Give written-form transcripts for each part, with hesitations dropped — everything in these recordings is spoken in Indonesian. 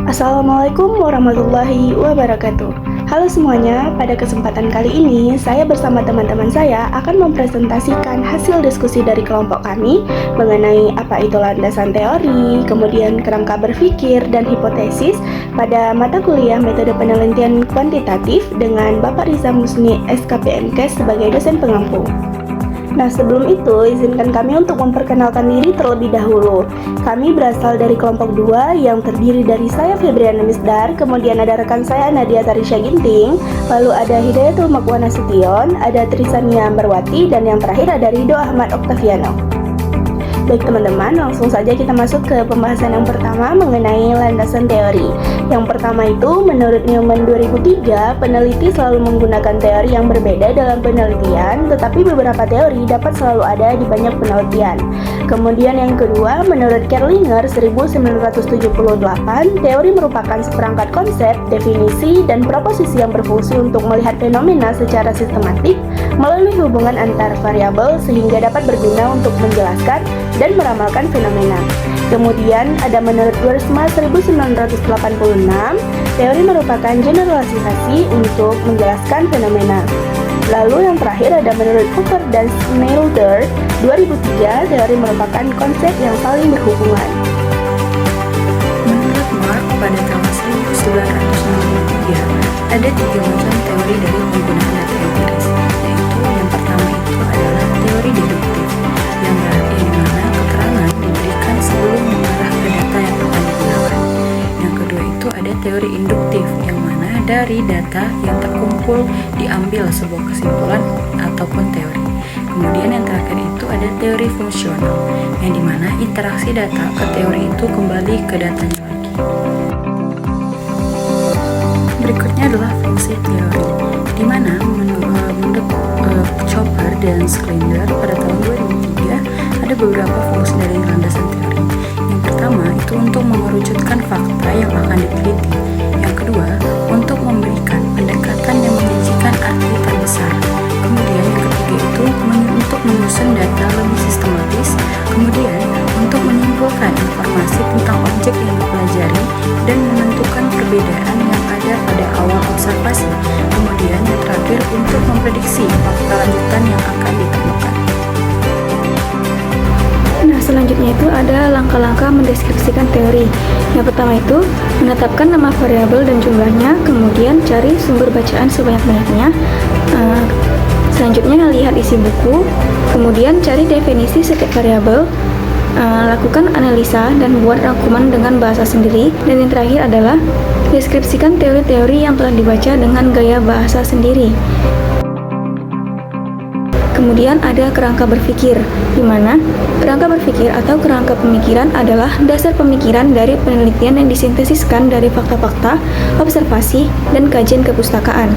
Assalamualaikum warahmatullahi wabarakatuh. Halo semuanya, pada kesempatan kali ini saya bersama teman-teman saya akan mempresentasikan hasil diskusi dari kelompok kami mengenai apa itu landasan teori, kemudian kerangka berpikir dan hipotesis pada mata kuliah metode penelitian kuantitatif dengan Bapak Riza Musni SKPMK sebagai dosen pengampu. Nah, sebelum itu, izinkan kami untuk memperkenalkan diri terlebih dahulu. Kami berasal dari kelompok 2 yang terdiri dari saya Febriana Misdar, kemudian ada rekan saya Nadia Tarisya Ginting, lalu ada Hidayatul Maqwa Nasution, ada Trisania Merwati, dan yang terakhir ada Rido Ahmad Oktaviano. Baik teman-teman, langsung saja kita masuk ke pembahasan yang pertama mengenai landasan teori. Yang pertama itu, menurut Newman 2003, peneliti selalu menggunakan teori yang berbeda dalam penelitian, tetapi beberapa teori dapat selalu ada di banyak penelitian. Kemudian yang kedua, menurut Kerlinger 1978, teori merupakan seperangkat konsep, definisi, dan proposisi yang berfungsi untuk melihat fenomena secara sistematik melalui hubungan antar variabel sehingga dapat berguna untuk menjelaskan dan meramalkan fenomena. Kemudian ada menurut Wiersma 1986, teori merupakan generalisasi untuk menjelaskan fenomena. Lalu yang terakhir ada menurut Cooper dan Schneider 2003, teori merupakan konsep yang saling berhubungan. Menurut Mark pada tahun 1963, ada 3 macam teori dari penggunaan data empiris, yaitu yang pertama itu adalah teori deduktif, yang berarti di mana keterangan diberikan sebelum mengarah ke data yang akan digunakan. Yang kedua itu ada teori induktif, yang mana dari data yang terkumpul diambil sebuah kesimpulan ataupun teori. Kemudian yang terakhir itu ada teori fungsional, yang dimana interaksi data ke teori itu kembali ke datanya lagi. Berikutnya adalah fungsi teori, di mana menurut Chopper dan Schneider pada tahun 2003 ada beberapa fungsi dari landasan teori. Yang pertama itu untuk mengerucutkan fakta yang akan diteliti. Yang kedua, untuk memberikan pendekatan yang menyajikan arti terbesar. Kemudian yang ketiga itu untuk menyusun data lebih sistematis. Kemudian untuk menyimpulkan informasi tentang objek yang dipelajari dan menentukan perbedaan yang ada pada awal observasi. Kemudian yang terakhir untuk memprediksi fakta lanjutan yang akan ditemukan. Nah, selanjutnya itu ada langkah-langkah mendeskripsikan teori. Yang pertama itu menetapkan nama variabel dan jumlahnya, kemudian cari sumber bacaan sebanyak-banyaknya. Selanjutnya lihat isi buku, kemudian cari definisi setiap variabel, lakukan analisa dan buat rangkuman dengan bahasa sendiri, dan yang terakhir adalah deskripsikan teori-teori yang telah dibaca dengan gaya bahasa sendiri. Kemudian ada kerangka berpikir, di mana kerangka berpikir atau kerangka pemikiran adalah dasar pemikiran dari penelitian yang disintesiskan dari fakta-fakta, observasi, dan kajian kepustakaan.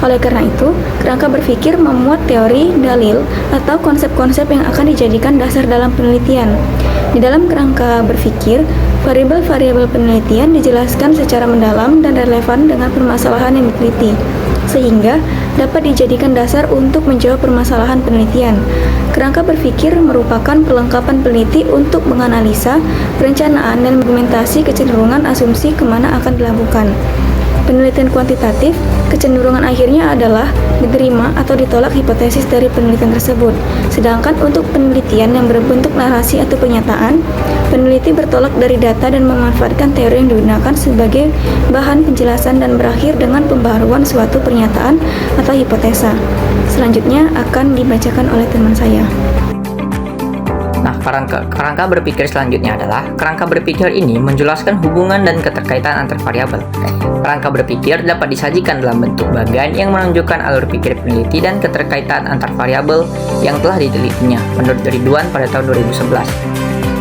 Oleh karena itu, kerangka berpikir memuat teori, dalil, atau konsep-konsep yang akan dijadikan dasar dalam penelitian. Di dalam kerangka berpikir, variabel-variabel penelitian dijelaskan secara mendalam dan relevan dengan permasalahan yang diteliti, sehingga dapat dijadikan dasar untuk menjawab permasalahan penelitian. Kerangka berpikir merupakan perlengkapan peneliti untuk menganalisa, perencanaan, dan implementasi kecenderungan asumsi kemana akan dilakukan. Penelitian kuantitatif, kecenderungan akhirnya adalah diterima atau ditolak hipotesis dari penelitian tersebut. Sedangkan untuk penelitian yang berbentuk narasi atau pernyataan, peneliti bertolak dari data dan memanfaatkan teori yang digunakan sebagai bahan penjelasan dan berakhir dengan pembaharuan suatu pernyataan atau hipotesa. Selanjutnya akan dibacakan oleh teman saya. Nah, kerangka berpikir selanjutnya adalah kerangka berpikir ini menjelaskan hubungan dan keterkaitan antar variabel. Kerangka berpikir dapat disajikan dalam bentuk bagan yang menunjukkan alur pikir peneliti dan keterkaitan antar variabel yang telah ditelitinya, menurut Ridwan pada tahun 2011.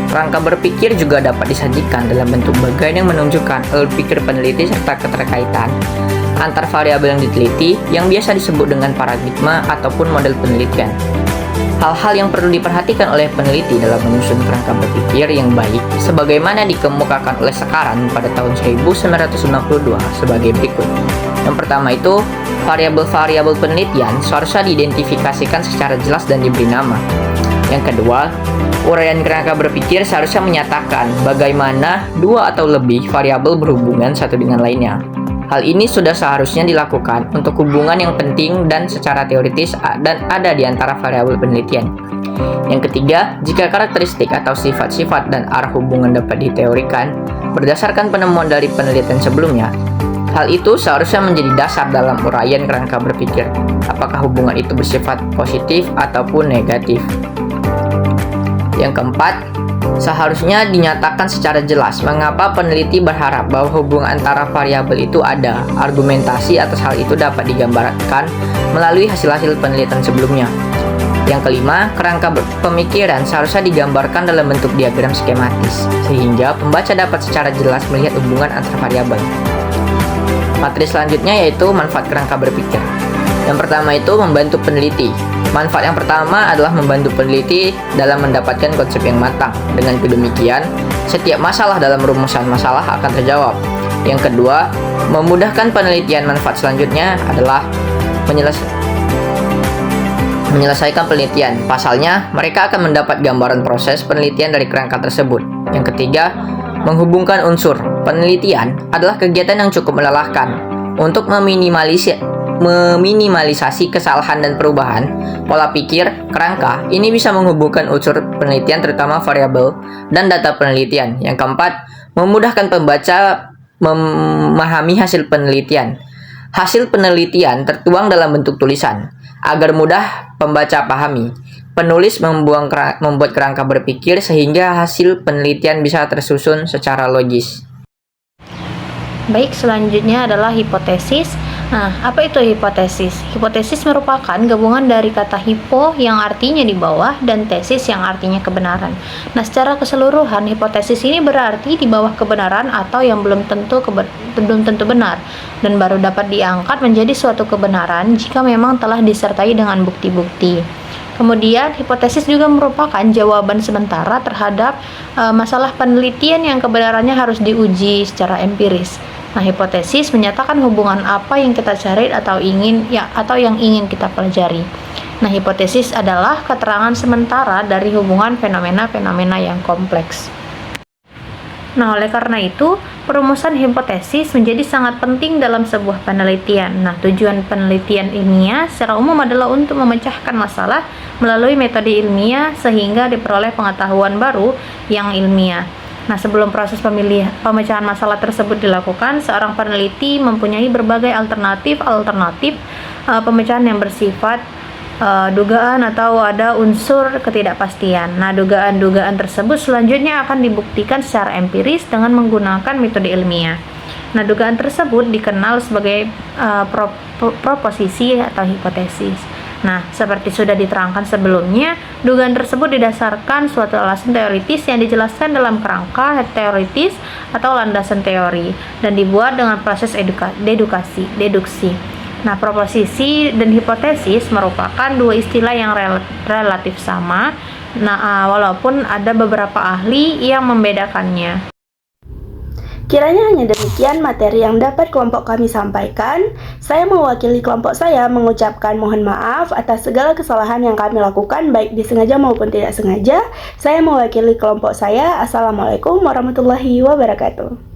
Kerangka berpikir juga dapat disajikan dalam bentuk bagan yang menunjukkan alur pikir peneliti serta keterkaitan antar variabel yang diteliti, yang biasa disebut dengan paradigma ataupun model penelitian. Hal-hal yang perlu diperhatikan oleh peneliti dalam menyusun kerangka berpikir yang baik sebagaimana dikemukakan oleh Sekaran pada tahun 1992 sebagai berikut. Yang pertama itu, variabel-variabel penelitian seharusnya diidentifikasikan secara jelas dan diberi nama. Yang kedua, uraian kerangka berpikir seharusnya menyatakan bagaimana dua atau lebih variabel berhubungan satu dengan lainnya. Hal ini sudah seharusnya dilakukan untuk hubungan yang penting dan secara teoritis dan ada di antara variabel penelitian. Yang ketiga, jika karakteristik atau sifat-sifat dan arah hubungan dapat diteorikan berdasarkan penemuan dari penelitian sebelumnya, hal itu seharusnya menjadi dasar dalam uraian kerangka berpikir, apakah hubungan itu bersifat positif ataupun negatif. Yang keempat, seharusnya dinyatakan secara jelas mengapa peneliti berharap bahwa hubungan antara variabel itu ada. Argumentasi atas hal itu dapat digambarkan melalui hasil-hasil penelitian sebelumnya. Yang kelima, kerangka pemikiran seharusnya digambarkan dalam bentuk diagram skematis, sehingga pembaca dapat secara jelas melihat hubungan antar variabel. Materi selanjutnya yaitu manfaat kerangka berpikir. Yang pertama itu membantu peneliti. Manfaat yang pertama adalah membantu peneliti dalam mendapatkan konsep yang matang. Dengan demikian, setiap masalah dalam rumusan masalah akan terjawab. Yang kedua, memudahkan penelitian. Manfaat selanjutnya adalah menyelesaikan penelitian. Pasalnya, mereka akan mendapat gambaran proses penelitian dari kerangka tersebut. Yang ketiga, menghubungkan unsur. Penelitian adalah kegiatan yang cukup melelahkan. Untuk meminimalisasi kesalahan dan perubahan pola pikir, kerangka ini bisa menghubungkan unsur penelitian terutama variabel dan data penelitian. Yang keempat, memudahkan pembaca memahami hasil penelitian. Hasil penelitian tertuang dalam bentuk tulisan agar mudah pembaca pahami. Penulis membuat kerangka berpikir sehingga hasil penelitian bisa tersusun secara logis. Baik, selanjutnya adalah hipotesis. Nah, apa itu hipotesis? Hipotesis merupakan gabungan dari kata hipo yang artinya di bawah dan tesis yang artinya kebenaran. Nah, secara keseluruhan hipotesis ini berarti di bawah kebenaran atau yang belum tentu benar dan baru dapat diangkat menjadi suatu kebenaran jika memang telah disertai dengan bukti-bukti. Kemudian, hipotesis juga merupakan jawaban sementara terhadap masalah penelitian yang kebenarannya harus diuji secara empiris. Nah, hipotesis menyatakan hubungan apa yang kita cari atau yang ingin kita pelajari. Nah, hipotesis adalah keterangan sementara dari hubungan fenomena-fenomena yang kompleks. Nah, oleh karena itu, perumusan hipotesis menjadi sangat penting dalam sebuah penelitian. Nah, tujuan penelitian ilmiah secara umum adalah untuk memecahkan masalah melalui metode ilmiah sehingga diperoleh pengetahuan baru yang ilmiah. Nah, sebelum proses pemecahan masalah tersebut dilakukan, seorang peneliti mempunyai berbagai alternatif pemecahan yang bersifat dugaan atau ada unsur ketidakpastian. Nah, dugaan-dugaan tersebut selanjutnya akan dibuktikan secara empiris dengan menggunakan metode ilmiah. Nah, dugaan tersebut dikenal sebagai proposisi atau hipotesis. Nah, seperti sudah diterangkan sebelumnya, dugaan tersebut didasarkan suatu alasan teoritis yang dijelaskan dalam kerangka teoritis atau landasan teori dan dibuat dengan proses deduksi. Nah, proposisi dan hipotesis merupakan dua istilah yang relatif sama. Nah, walaupun ada beberapa ahli yang membedakannya. Kiranya hanya demikian materi yang dapat kelompok kami sampaikan. Saya mewakili kelompok saya mengucapkan mohon maaf atas segala kesalahan yang kami lakukan, baik disengaja maupun tidak sengaja. Saya mewakili kelompok saya. Assalamualaikum warahmatullahi wabarakatuh.